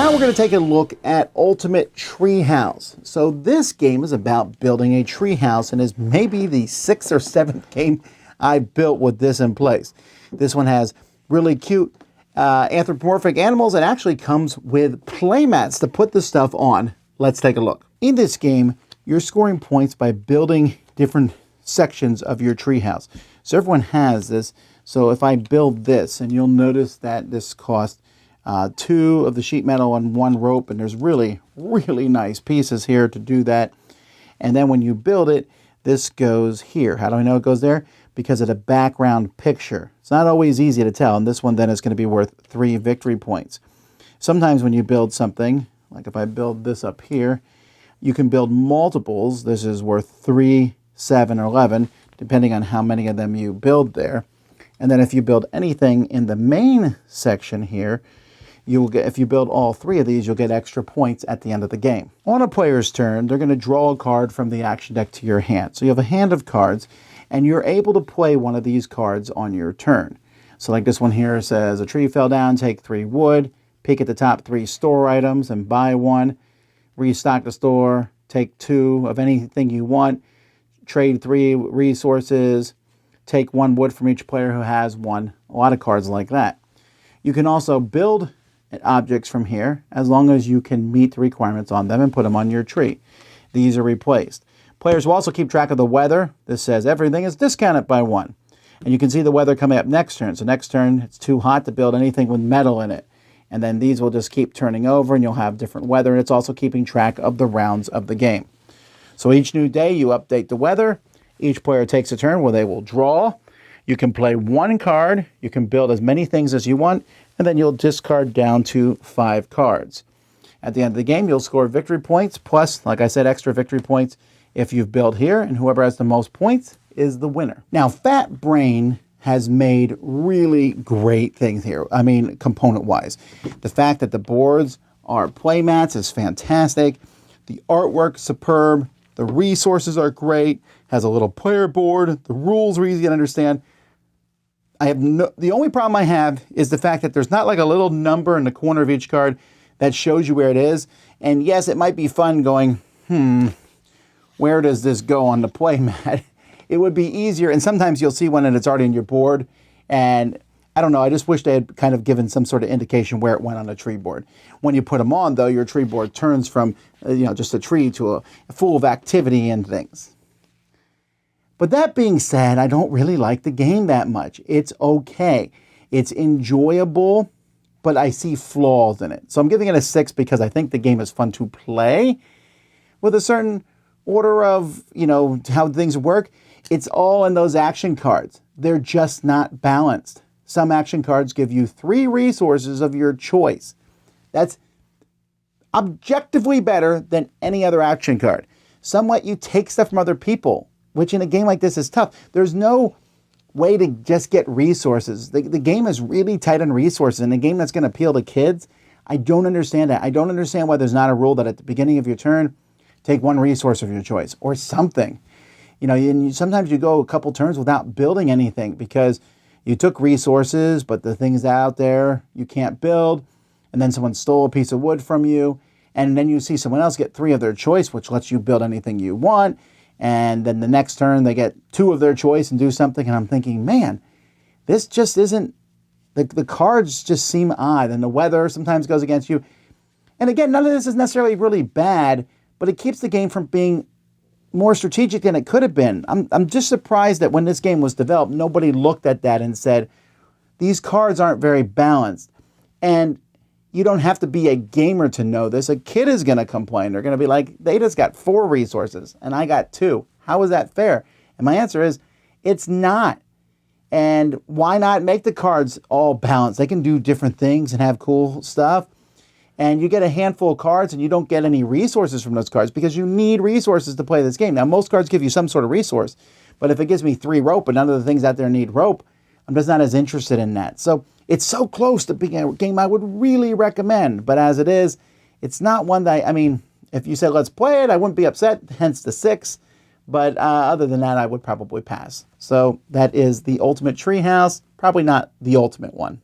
now we're going to take a look at Ultimate Treehouse. So this game is about building a treehouse and is maybe the 6th or 7th game I built with this in place. This one has really cute anthropomorphic animals and actually comes with playmats to put the stuff on. Let's take a look. In this game, you're scoring points by building different sections of your treehouse. So everyone has this. So if I build this, and you'll notice that this costs 2 of the sheet metal and 1 rope, and there's really nice pieces here to do that. And then when you build it, this goes here. How do I know it goes there? Because of the background picture. It's not always easy to tell, and this one then is going to be worth 3 victory points. Sometimes when you build something, like if I build this up here, you can build multiples. This is worth 3, 7, or 11, depending on how many of them you build there. And then if you build anything in the main section here, you will get, if you build all 3 of these, you'll get extra points at the end of the game. On a player's turn, they're going to draw a card from the action deck to your hand. So you have a hand of cards, and you're able to play one of these cards on your turn. So like this one here says, a tree fell down, take 3 wood, pick at the top 3 store items and buy 1, restock the store, take 2 of anything you want, trade 3 resources, take 1 wood from each player who has 1. A lot of cards like that. You can also build objects from here as long as you can meet the requirements on them and put them on your tree. These are replaced. Players will also keep track of the weather. This says everything is discounted by 1. And you can see the weather coming up next turn. So next turn, it's too hot to build anything with metal in it. And then these will just keep turning over and you'll have different weather. And it's also keeping track of the rounds of the game. So each new day you update the weather. Each player takes a turn where they will draw. You can play 1 card. You can build as many things as you want. And then you'll discard down to 5 cards. At the end of the game, you'll score victory points, plus, like I said, extra victory points if you've built here, and whoever has the most points is the winner. Now, Fat Brain has made really great things here. I mean, component-wise. The fact that the boards are playmats is fantastic. The artwork, superb. The resources are great. Has a little player board. The rules are easy to understand. The only problem I have is the fact that there's not like a little number in the corner of each card that shows you where it is. And yes, it might be fun going, where does this go on the playmat? It would be easier, and sometimes you'll see one and it's already on your board. And I don't know, I just wish they had kind of given some sort of indication where it went on a tree board. When you put them on, though, your tree board turns from just a tree to a full of activity and things. But that being said, I don't really like the game that much. It's okay. It's enjoyable, but I see flaws in it. So I'm giving it a 6 because I think the game is fun to play with a certain order of, how things work. It's all in those action cards. They're just not balanced. Some action cards give you 3 resources of your choice. That's objectively better than any other action card. Some let you take stuff from other people, which in a game like this is tough. There's no way to just get resources. The game is really tight on resources. In a game that's going to appeal to kids, I don't understand that. I don't understand why there's not a rule that at the beginning of your turn, take 1 resource of your choice or something. Sometimes you go a couple turns without building anything because you took resources, but the things out there you can't build, and then someone stole a piece of wood from you, and then you see someone else get 3 of their choice, which lets you build anything you want. And then the next turn, they get 2 of their choice and do something. And I'm thinking, man, this just isn't, the cards just seem odd. And the weather sometimes goes against you. And again, none of this is necessarily really bad, but it keeps the game from being more strategic than it could have been. I'm just surprised that when this game was developed, nobody looked at that and said, these cards aren't very balanced. And you don't have to be a gamer to know this. A kid is going to complain. They're going to be like, they just got 4 resources and I got 2. How is that fair? And my answer is, it's not. And why not make the cards all balanced? They can do different things and have cool stuff. And you get a handful of cards and you don't get any resources from those cards because you need resources to play this game. Now, most cards give you some sort of resource. But if it gives me 3 rope and none of the things out there need rope, I'm just not as interested in that. So it's so close to being a game I would really recommend. But as it is, it's not one that, if you said let's play it, I wouldn't be upset, hence the 6. But other than that, I would probably pass. So that is the Ultimate Treehouse. Probably not the ultimate one.